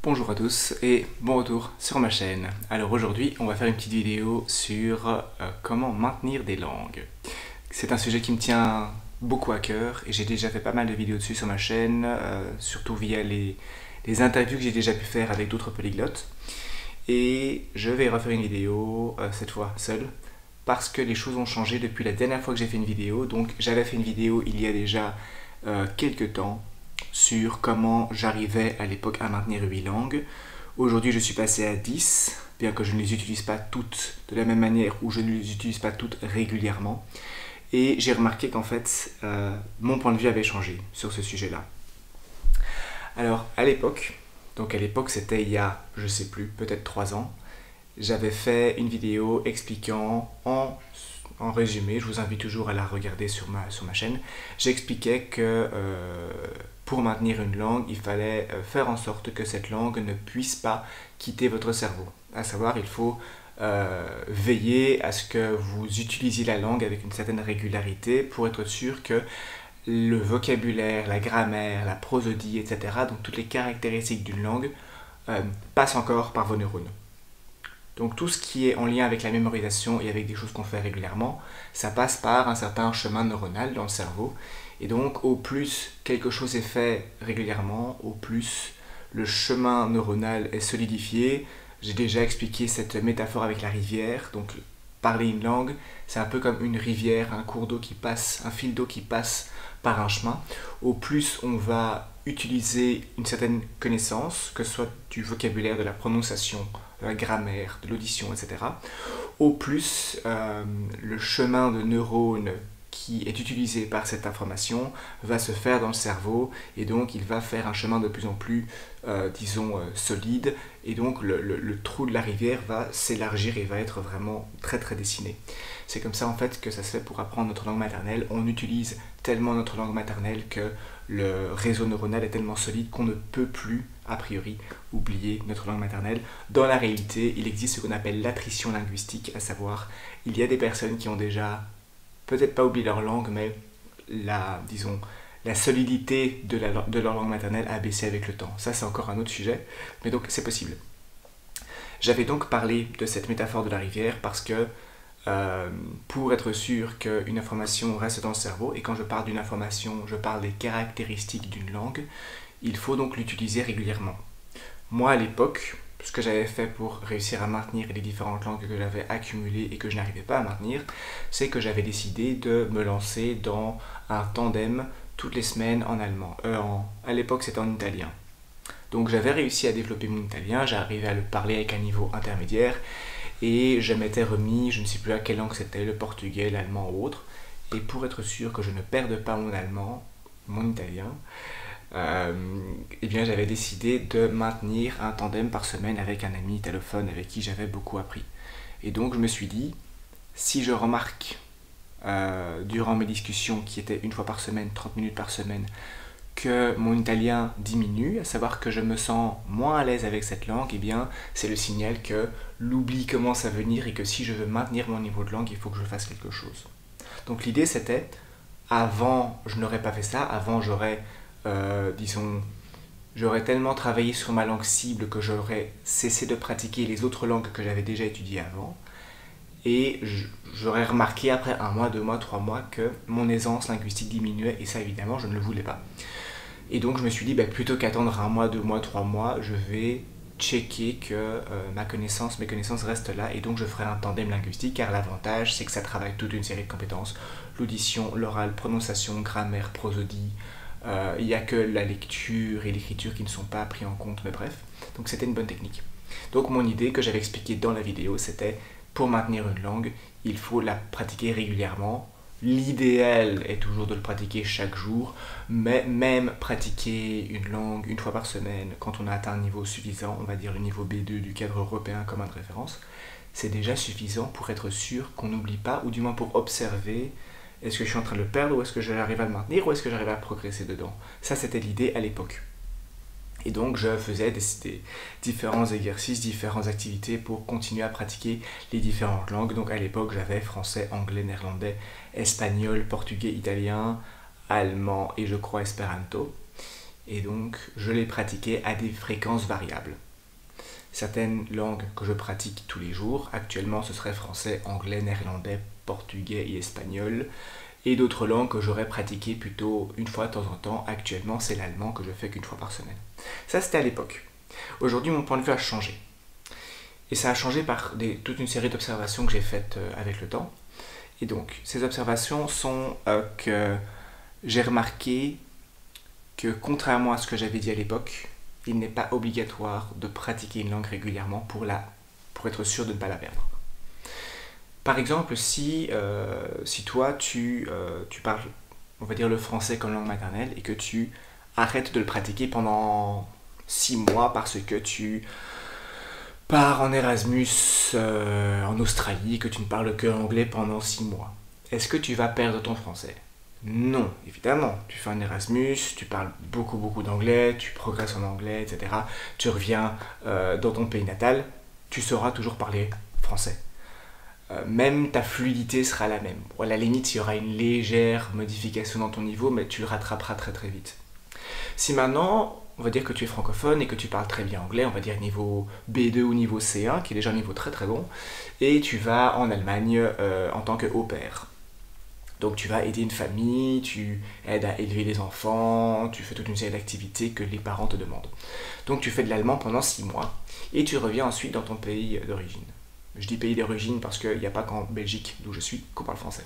Bonjour à tous et bon retour sur ma chaîne. Alors aujourd'hui on va faire une petite vidéo sur comment maintenir des langues. C'est un sujet qui me tient beaucoup à cœur et j'ai déjà fait pas mal de vidéos dessus sur ma chaîne, surtout via les interviews que j'ai déjà pu faire avec d'autres polyglottes. Et je vais refaire une vidéo cette fois seule parce que les choses ont changé depuis la dernière fois que j'ai fait une vidéo. Donc j'avais fait une vidéo il y a déjà quelques temps sur comment j'arrivais à l'époque à maintenir 8 langues. Aujourd'hui je suis passé à 10, bien que je ne les utilise pas toutes de la même manière ou je ne les utilise pas toutes régulièrement. Et j'ai remarqué qu'en fait mon point de vue avait changé sur ce sujet-là. Alors à l'époque c'était il y a, je sais plus, peut-être 3 ans, j'avais fait une vidéo expliquant en résumé, je vous invite toujours à la regarder sur ma chaîne, j'expliquais que pour maintenir une langue, il fallait faire en sorte que cette langue ne puisse pas quitter votre cerveau. À savoir, il faut veiller à ce que vous utilisiez la langue avec une certaine régularité pour être sûr que le vocabulaire, la grammaire, la prosodie, etc., donc toutes les caractéristiques d'une langue, passent encore par vos neurones. Donc tout ce qui est en lien avec la mémorisation et avec des choses qu'on fait régulièrement, ça passe par un certain chemin neuronal dans le cerveau. Et donc au plus quelque chose est fait régulièrement, au plus le chemin neuronal est solidifié. J'ai déjà expliqué cette métaphore avec la rivière. Donc parler une langue, c'est un peu comme une rivière, un cours d'eau qui passe, un fil d'eau qui passe par un chemin. Au plus on va utiliser une certaine connaissance, que ce soit du vocabulaire, de la prononciation, de la grammaire, de l'audition, etc. Au plus le chemin de neurones qui est utilisé par cette information va se faire dans le cerveau et donc il va faire un chemin de plus en plus, solide, et donc le trou de la rivière va s'élargir et va être vraiment très très dessiné. C'est comme ça en fait que ça se fait pour apprendre notre langue maternelle. On utilise tellement notre langue maternelle que le réseau neuronal est tellement solide qu'on ne peut plus, a priori, oublier notre langue maternelle. Dans la réalité, il existe ce qu'on appelle l'attrition linguistique, à savoir, il y a des personnes qui ont déjà peut-être pas oublié leur langue, mais la solidité de leur langue maternelle a baissé avec le temps. Ça, c'est encore un autre sujet, mais donc c'est possible. J'avais donc parlé de cette métaphore de la rivière parce que pour être sûr qu'une information reste dans le cerveau, et quand je parle d'une information, je parle des caractéristiques d'une langue, il faut donc l'utiliser régulièrement. Moi, à l'époque, ce que j'avais fait pour réussir à maintenir les différentes langues que j'avais accumulées et que je n'arrivais pas à maintenir, c'est que j'avais décidé de me lancer dans un tandem toutes les semaines en allemand. À l'époque, c'était en italien. Donc j'avais réussi à développer mon italien, j'arrivais à le parler avec un niveau intermédiaire, et je m'étais remis, je ne sais plus à quelle langue c'était, le portugais, l'allemand ou autre, et pour être sûr que je ne perde pas mon allemand, mon italien, eh bien j'avais décidé de maintenir un tandem par semaine avec un ami italophone avec qui j'avais beaucoup appris. Et donc je me suis dit, si je remarque durant mes discussions, qui étaient une fois par semaine, 30 minutes par semaine, que mon italien diminue, à savoir que je me sens moins à l'aise avec cette langue, eh bien c'est le signal que l'oubli commence à venir et que si je veux maintenir mon niveau de langue, il faut que je fasse quelque chose. Donc l'idée c'était, avant je n'aurais pas fait ça, avant j'aurais tellement travaillé sur ma langue cible que j'aurais cessé de pratiquer les autres langues que j'avais déjà étudiées avant, et j'aurais remarqué après 1 mois, 2 mois, 3 mois que mon aisance linguistique diminuait, et ça évidemment je ne le voulais pas. Et donc je me suis dit, plutôt qu'attendre 1 mois, 2 mois, 3 mois, je vais checker que mes connaissances restent là, et donc je ferai un tandem linguistique, car l'avantage c'est que ça travaille toute une série de compétences, l'audition, l'oral, prononciation, grammaire, prosodie, il n'y a que la lecture et l'écriture qui ne sont pas pris en compte, mais bref, donc c'était une bonne technique. Donc mon idée que j'avais expliquée dans la vidéo, c'était, pour maintenir une langue, il faut la pratiquer régulièrement. L'idéal est toujours de le pratiquer chaque jour, mais même pratiquer une langue une fois par semaine, quand on a atteint un niveau suffisant, on va dire le niveau B2 du cadre européen commun de référence, c'est déjà suffisant pour être sûr qu'on n'oublie pas, ou du moins pour observer, est-ce que je suis en train de le perdre, ou est-ce que j'arrive à le maintenir, ou est-ce que j'arrive à progresser dedans. Ça, c'était l'idée à l'époque. Et donc je faisais des différents exercices, différentes activités pour continuer à pratiquer les différentes langues. Donc à l'époque j'avais français, anglais, néerlandais, espagnol, portugais, italien, allemand et je crois espéranto. et donc je les pratiquais à des fréquences variables. Certaines langues que je pratique tous les jours, actuellement ce serait français, anglais, néerlandais, portugais et espagnol, et d'autres langues que j'aurais pratiquées plutôt une fois de temps en temps. Actuellement c'est l'allemand que je fais qu'une fois par semaine. Ça c'était à l'époque. Aujourd'hui mon point de vue a changé. Et ça a changé par toute une série d'observations que j'ai faites avec le temps. Et donc ces observations sont que j'ai remarqué que contrairement à ce que j'avais dit à l'époque, il n'est pas obligatoire de pratiquer une langue régulièrement pour être sûr de ne pas la perdre. Par exemple, si toi tu parles, on va dire, le français comme langue maternelle et que tu arrêtes de le pratiquer pendant 6 mois parce que tu pars en Erasmus en Australie et que tu ne parles que anglais pendant 6 mois, est-ce que tu vas perdre ton français? Non, évidemment. Tu fais un Erasmus, tu parles beaucoup d'anglais, tu progresses en anglais, etc. Tu reviens dans ton pays natal, tu sauras toujours parler français. Même ta fluidité sera la même. Bon, à la limite, il y aura une légère modification dans ton niveau, mais tu le rattraperas très vite. Si maintenant, on va dire que tu es francophone et que tu parles très bien anglais, on va dire niveau B2 ou niveau C1, qui est déjà un niveau très bon, et tu vas en Allemagne en tant que au pair. Donc tu vas aider une famille, tu aides à élever les enfants, tu fais toute une série d'activités que les parents te demandent. Donc tu fais de l'allemand pendant 6 mois et tu reviens ensuite dans ton pays d'origine. Je dis pays d'origine parce qu'il n'y a pas qu'en Belgique, d'où je suis, qu'on parle français.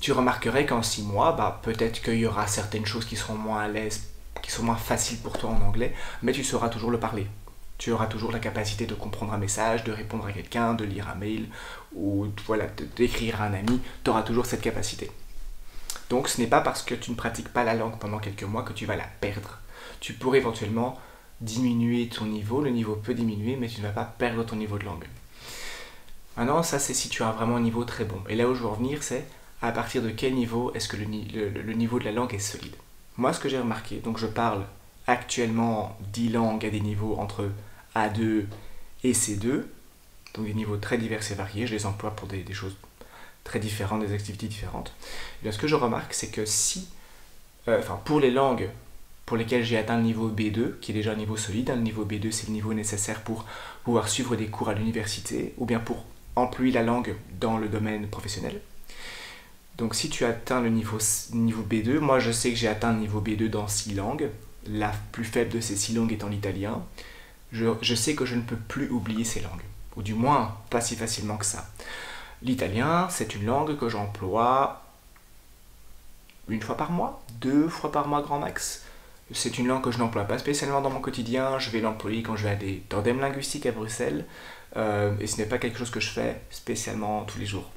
Tu remarquerais qu'en 6 mois, peut-être qu'il y aura certaines choses qui seront moins à l'aise, qui sont moins faciles pour toi en anglais, mais tu sauras toujours le parler. Tu auras toujours la capacité de comprendre un message, de répondre à quelqu'un, de lire un mail ou d'écrire à un ami. Tu auras toujours cette capacité. Donc ce n'est pas parce que tu ne pratiques pas la langue pendant quelques mois que tu vas la perdre. Tu pourrais éventuellement diminuer ton niveau, le niveau peut diminuer, mais tu ne vas pas perdre ton niveau de langue. Maintenant, ça c'est si tu as vraiment un niveau très bon. Et là où je veux en venir, c'est à partir de quel niveau est-ce que le niveau de la langue est solide. Moi, ce que j'ai remarqué, donc je parle actuellement 10 langues à des niveaux entre A2 et C2, donc des niveaux très divers et variés, je les emploie pour des choses très différentes, des activités différentes. Et bien, ce que je remarque, c'est que pour les langues pour lesquelles j'ai atteint le niveau B2, qui est déjà un niveau solide, le niveau B2 c'est le niveau nécessaire pour pouvoir suivre des cours à l'université, ou bien pour employer la langue dans le domaine professionnel. Donc si tu atteins le niveau B2, moi je sais que j'ai atteint le niveau B2 dans 6 langues, la plus faible de ces 6 langues étant l'italien. Je sais que je ne peux plus oublier ces langues, ou du moins pas si facilement que ça. L'italien, c'est une langue que j'emploie 1 fois par mois, 2 fois par mois grand max. C'est une langue que je n'emploie pas spécialement dans mon quotidien, je vais l'employer quand je vais à des tandems linguistiques à Bruxelles, et ce n'est pas quelque chose que je fais spécialement tous les jours.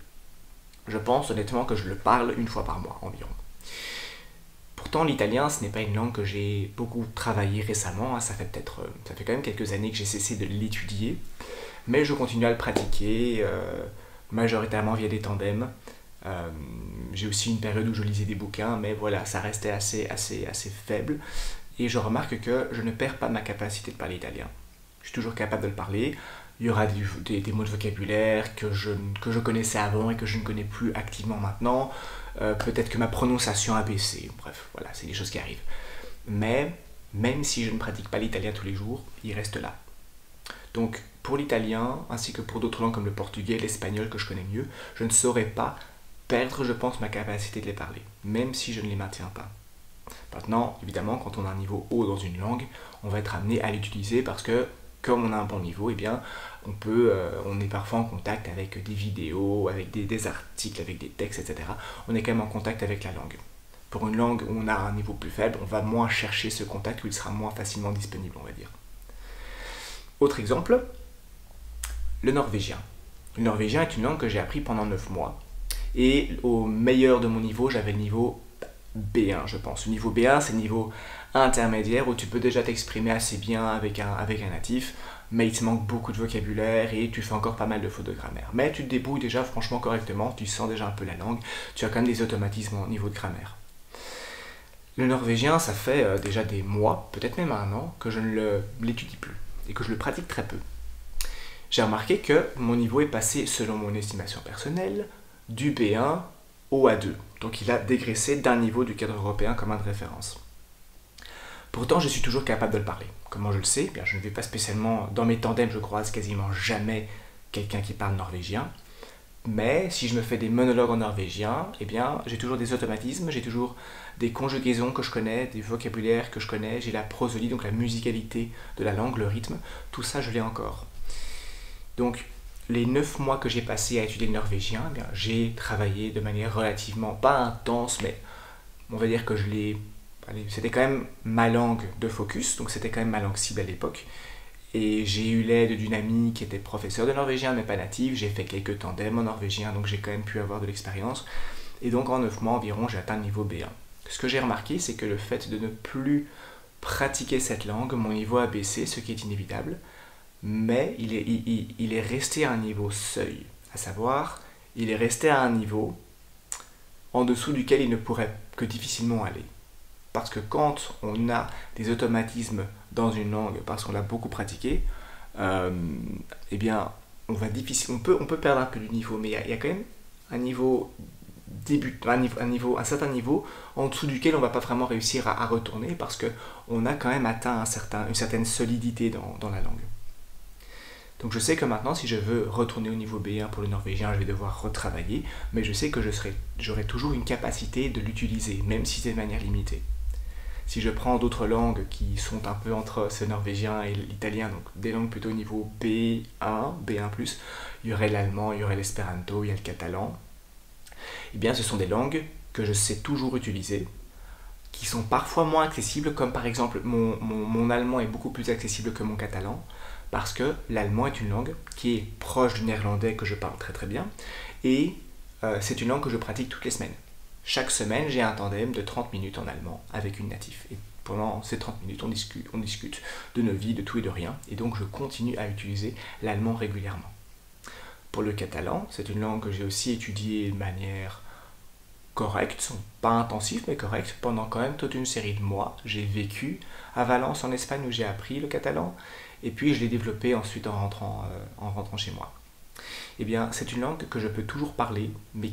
Je pense honnêtement que je le parle 1 fois par mois environ. Pourtant, l'italien, ce n'est pas une langue que j'ai beaucoup travaillé récemment, ça fait quand même quelques années que j'ai cessé de l'étudier, mais je continue à le pratiquer, majoritairement via des tandems. J'ai aussi une période où je lisais des bouquins, mais voilà, ça restait assez faible, et je remarque que je ne perds pas ma capacité de parler italien. Je suis toujours capable de le parler. Il y aura des mots de vocabulaire que je connaissais avant et que je ne connais plus activement maintenant. Peut-être que ma prononciation a baissé. Bref, voilà, c'est des choses qui arrivent. Mais même si je ne pratique pas l'italien tous les jours, il reste là. Donc pour l'italien, ainsi que pour d'autres langues comme le portugais, l'espagnol que je connais mieux, je ne saurais pas perdre, je pense, ma capacité de les parler, même si je ne les maintiens pas. Maintenant, évidemment, quand on a un niveau haut dans une langue, on va être amené à l'utiliser parce que, comme on a un bon niveau, eh bien, on est parfois en contact avec des vidéos, avec des articles, avec des textes, etc. On est quand même en contact avec la langue. Pour une langue où on a un niveau plus faible, on va moins chercher ce contact, où il sera moins facilement disponible, on va dire. Autre exemple, le norvégien. Le norvégien est une langue que j'ai appris pendant 9 mois. Et au meilleur de mon niveau, j'avais le niveau B1, je pense. Le niveau B1, c'est le niveau intermédiaire où tu peux déjà t'exprimer assez bien avec un natif, mais il te manque beaucoup de vocabulaire et tu fais encore pas mal de fautes de grammaire. Mais tu te débrouilles déjà franchement correctement, tu sens déjà un peu la langue, tu as quand même des automatismes au niveau de grammaire. Le norvégien, ça fait déjà des mois, peut-être même 1 an, que je ne l'étudie plus et que je le pratique très peu. J'ai remarqué que mon niveau est passé, selon mon estimation personnelle, du B1 au A2. Donc il a dégraissé d'un niveau du cadre européen commun de référence. Pourtant, je suis toujours capable de le parler. Comment je le sais? Bien, je ne vais pas spécialement... Dans mes tandems, je croise quasiment jamais quelqu'un qui parle norvégien. Mais si je me fais des monologues en norvégien, eh bien, j'ai toujours des automatismes, j'ai toujours des conjugaisons que je connais, des vocabulaires que je connais, j'ai la prosodie, donc la musicalité de la langue, le rythme, tout ça je l'ai encore. Donc, les 9 mois que j'ai passé à étudier le norvégien, eh bien, j'ai travaillé de manière relativement, pas intense, mais on va dire que je l'ai... C'était quand même ma langue de focus, donc c'était quand même ma langue cible à l'époque. Et j'ai eu l'aide d'une amie qui était professeure de norvégien, mais pas native. J'ai fait quelques tandems en norvégien, donc j'ai quand même pu avoir de l'expérience. Et donc en 9 mois environ, j'ai atteint le niveau B1. Ce que j'ai remarqué, c'est que le fait de ne plus pratiquer cette langue, mon niveau a baissé, ce qui est inévitable. Mais il est resté à un niveau seuil. À savoir, il est resté à un niveau en dessous duquel il ne pourrait que difficilement aller. Parce que quand on a des automatismes dans une langue, parce qu'on l'a beaucoup pratiqué, eh bien, on peut perdre un peu du niveau, mais il y a quand même un niveau un certain niveau en dessous duquel on ne va pas vraiment réussir à retourner parce qu'on a quand même atteint une certaine solidité dans la langue. Donc je sais que maintenant, si je veux retourner au niveau B1 pour le norvégien, je vais devoir retravailler, mais je sais que j'aurai toujours une capacité de l'utiliser, même si c'est de manière limitée. Si je prends d'autres langues qui sont un peu entre ce norvégien et l'italien, donc des langues plutôt au niveau B1, B1+, il y aurait l'allemand, il y aurait l'espéranto, il y a le catalan, eh bien ce sont des langues que je sais toujours utiliser, qui sont parfois moins accessibles, comme par exemple mon allemand est beaucoup plus accessible que mon catalan, parce que l'allemand est une langue qui est proche du néerlandais que je parle très très bien, et c'est une langue que je pratique toutes les semaines. Chaque semaine, j'ai un tandem de 30 minutes en allemand avec une native. Et pendant ces 30 minutes, on discute de nos vies, de tout et de rien. Et donc, je continue à utiliser l'allemand régulièrement. Pour le catalan, c'est une langue que j'ai aussi étudiée de manière correcte, pas intensive, mais correcte, pendant quand même toute une série de mois. J'ai vécu à Valence, en Espagne, où j'ai appris le catalan. Et puis, je l'ai développé ensuite en rentrant chez moi. Eh bien, c'est une langue que je peux toujours parler, mais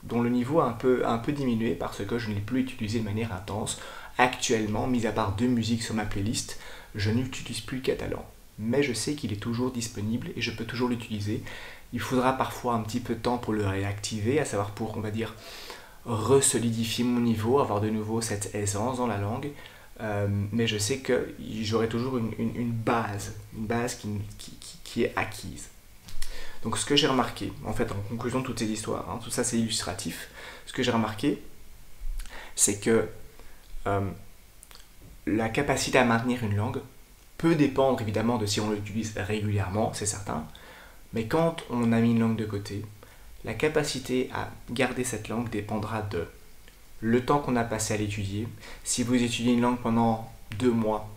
dont le niveau a un peu diminué parce que je ne l'ai plus utilisé de manière intense. Actuellement, mis à part 2 musiques sur ma playlist, je n'utilise plus le catalan. Mais je sais qu'il est toujours disponible et je peux toujours l'utiliser. Il faudra parfois un petit peu de temps pour le réactiver, à savoir pour, on va dire, resolidifier mon niveau, avoir de nouveau cette aisance dans la langue. Mais je sais que j'aurai toujours une base qui est acquise. Donc ce que j'ai remarqué, en fait en conclusion de toutes ces histoires, tout ça c'est illustratif, ce que j'ai remarqué, c'est que la capacité à maintenir une langue peut dépendre évidemment de si on l'utilise régulièrement, c'est certain, mais quand on a mis une langue de côté, la capacité à garder cette langue dépendra de le temps qu'on a passé à l'étudier. Si vous étudiez une langue pendant 2 mois,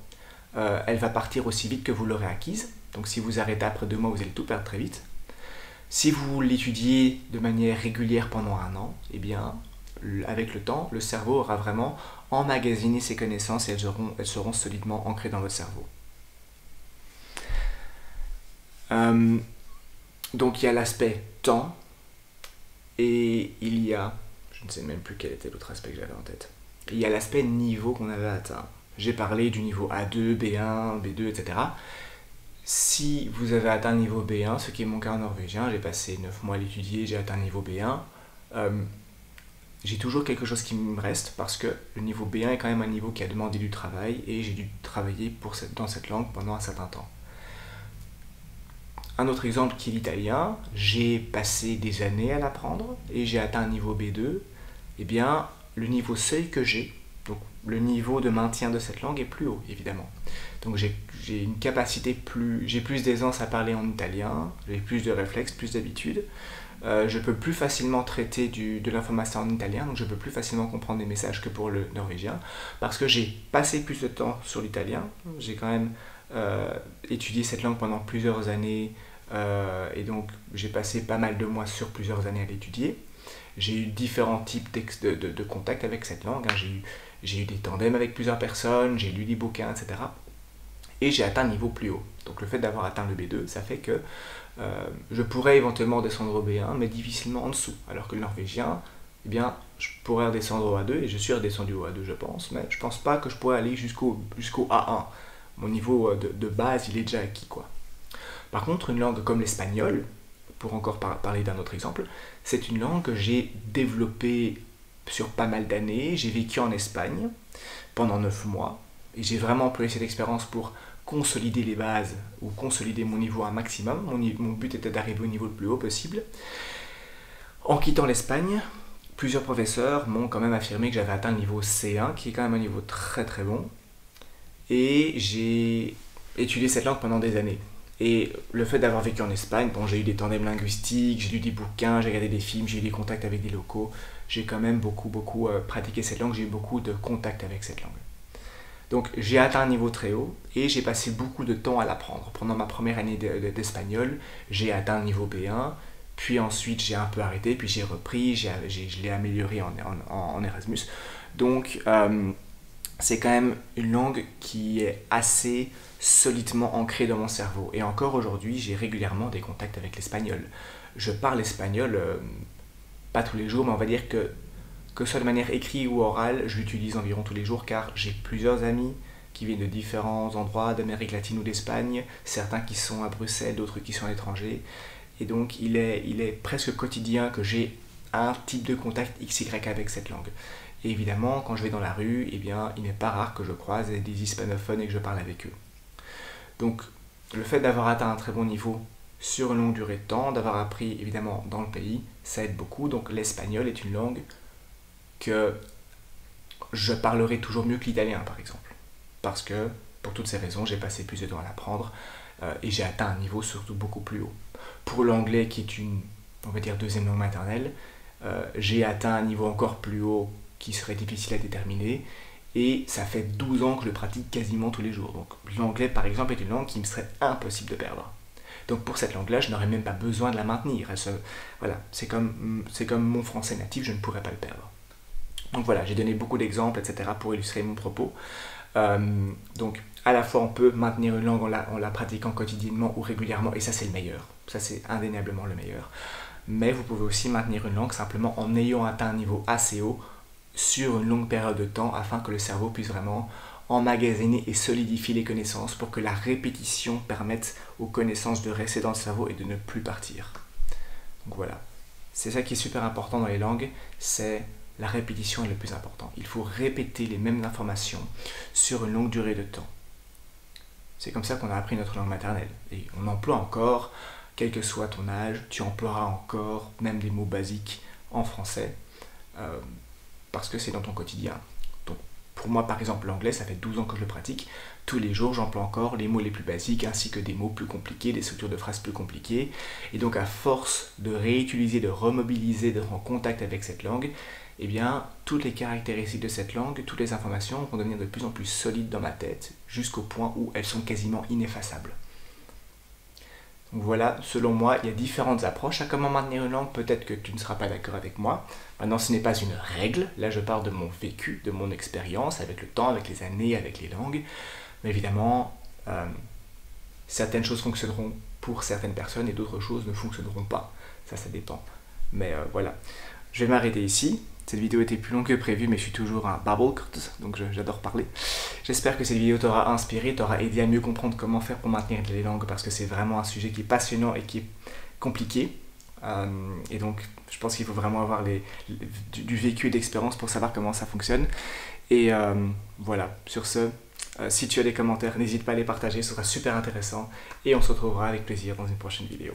elle va partir aussi vite que vous l'aurez acquise, donc si vous arrêtez après 2 mois, vous allez tout perdre très vite. Si vous l'étudiez de manière régulière pendant 1 an, eh bien, avec le temps, le cerveau aura vraiment emmagasiné ses connaissances et elles seront solidement ancrées dans votre cerveau. Donc il y a l'aspect temps et il y a, je ne sais même plus quel était l'autre aspect que j'avais en tête, il y a l'aspect niveau qu'on avait atteint. J'ai parlé du niveau A2, B1, B2, etc. Si vous avez atteint le niveau B1, ce qui est mon cas en norvégien, j'ai passé 9 mois à l'étudier, j'ai atteint le niveau B1, j'ai toujours quelque chose qui me reste parce que le niveau B1 est quand même un niveau qui a demandé du travail et j'ai dû travailler dans cette langue pendant un certain temps. Un autre exemple qui est l'italien, j'ai passé des années à l'apprendre et j'ai atteint un niveau B2, eh bien le niveau seuil que j'ai, donc le niveau de maintien de cette langue est plus haut évidemment. Donc j'ai une capacité j'ai plus d'aisance à parler en italien, j'ai plus de réflexes, plus d'habitude. Je peux plus facilement traiter de l'information en italien, donc je peux plus facilement comprendre des messages que pour le norvégien, parce que j'ai passé plus de temps sur l'italien, j'ai quand même étudié cette langue pendant plusieurs années, et donc j'ai passé pas mal de mois sur plusieurs années à l'étudier. J'ai eu différents types de contacts avec cette langue, j'ai eu des tandems avec plusieurs personnes, j'ai lu des bouquins, etc. Et j'ai atteint un niveau plus haut. Donc le fait d'avoir atteint le B2, ça fait que je pourrais éventuellement descendre au B1, mais difficilement en dessous. Alors que le norvégien, eh bien, je pourrais redescendre au A2, et je suis redescendu au A2, je pense, mais je pense pas que je pourrais aller jusqu'au A1. Mon niveau de base, il est déjà acquis, quoi. Par contre, une langue comme l'espagnol, pour encore parler d'un autre exemple, c'est une langue que j'ai développée sur pas mal d'années. J'ai vécu en Espagne pendant 9 mois, et j'ai vraiment employé cette expérience pour consolider les bases, ou consolider mon niveau à un maximum. Mon but était d'arriver au niveau le plus haut possible. En quittant l'Espagne, plusieurs professeurs m'ont quand même affirmé que j'avais atteint le niveau C1, qui est quand même un niveau très très bon. Et j'ai étudié cette langue pendant des années. Et le fait d'avoir vécu en Espagne, bon, j'ai eu des tandems linguistiques, j'ai lu des bouquins, j'ai regardé des films, j'ai eu des contacts avec des locaux. J'ai quand même beaucoup pratiqué cette langue, j'ai eu beaucoup de contacts avec cette langue. Donc j'ai atteint un niveau très haut et j'ai passé beaucoup de temps à l'apprendre. Pendant ma première année d'espagnol, j'ai atteint un niveau B1, puis ensuite j'ai un peu arrêté, puis j'ai repris, je l'ai amélioré en Erasmus. Donc c'est quand même une langue qui est assez solidement ancrée dans mon cerveau. Et encore aujourd'hui, j'ai régulièrement des contacts avec l'espagnol. Je parle espagnol, pas tous les jours, mais on va dire que ce soit de manière écrite ou orale, je l'utilise environ tous les jours car j'ai plusieurs amis qui viennent de différents endroits d'Amérique latine ou d'Espagne, certains qui sont à Bruxelles, d'autres qui sont à l'étranger. Et donc il est presque quotidien que j'ai un type de contact XY avec cette langue. Et évidemment, quand je vais dans la rue, eh bien, il n'est pas rare que je croise des hispanophones et que je parle avec eux. Donc le fait d'avoir atteint un très bon niveau sur une longue durée de temps, d'avoir appris évidemment dans le pays, ça aide beaucoup. Donc l'espagnol est une langue que je parlerai toujours mieux que l'italien par exemple. Parce que pour toutes ces raisons, j'ai passé plus de temps à l'apprendre et j'ai atteint un niveau surtout beaucoup plus haut. Pour l'anglais qui est une, on va dire, deuxième langue maternelle, j'ai atteint un niveau encore plus haut qui serait difficile à déterminer et ça fait 12 ans que je le pratique quasiment tous les jours. Donc l'anglais par exemple est une langue qui me serait impossible de perdre. Donc pour cette langue-là, je n'aurais même pas besoin de la maintenir. Voilà, c'est comme mon français natif, je ne pourrais pas le perdre. Donc voilà, j'ai donné beaucoup d'exemples, etc. pour illustrer mon propos. Donc à la fois on peut maintenir une langue en la pratiquant quotidiennement ou régulièrement, et ça c'est le meilleur. Ça c'est indéniablement le meilleur. Mais vous pouvez aussi maintenir une langue simplement en ayant atteint un niveau assez haut sur une longue période de temps afin que le cerveau puisse vraiment emmagasiner et solidifier les connaissances pour que la répétition permette aux connaissances de rester dans le cerveau et de ne plus partir. Donc voilà, c'est ça qui est super important dans les langues, c'est la répétition est le plus important. Il faut répéter les mêmes informations sur une longue durée de temps. C'est comme ça qu'on a appris notre langue maternelle. Et on emploie encore, quel que soit ton âge, tu emploieras encore même des mots basiques en français parce que c'est dans ton quotidien. Donc, pour moi, par exemple, l'anglais, ça fait 12 ans que je le pratique. Tous les jours, j'emploie encore les mots les plus basiques ainsi que des mots plus compliqués, des structures de phrases plus compliquées. Et donc, à force de réutiliser, de remobiliser, d'être en contact avec cette langue, eh bien, toutes les caractéristiques de cette langue, toutes les informations vont devenir de plus en plus solides dans ma tête, jusqu'au point où elles sont quasiment ineffaçables. Donc voilà, selon moi, il y a différentes approches à comment maintenir une langue. Peut-être que tu ne seras pas d'accord avec moi. Maintenant, ce n'est pas une règle. Là, je parle de mon vécu, de mon expérience, avec le temps, avec les années, avec les langues. Mais évidemment, certaines choses fonctionneront pour certaines personnes et d'autres choses ne fonctionneront pas. Ça dépend. Mais voilà, je vais m'arrêter ici. Cette vidéo était plus longue que prévu, mais je suis toujours un babblecart, donc j'adore parler. J'espère que cette vidéo t'aura inspiré, t'aura aidé à mieux comprendre comment faire pour maintenir les langues, parce que c'est vraiment un sujet qui est passionnant et qui est compliqué. Et donc, je pense qu'il faut vraiment avoir du vécu et d'expérience pour savoir comment ça fonctionne. Et voilà, sur ce, si tu as des commentaires, n'hésite pas à les partager, ce sera super intéressant. Et on se retrouvera avec plaisir dans une prochaine vidéo.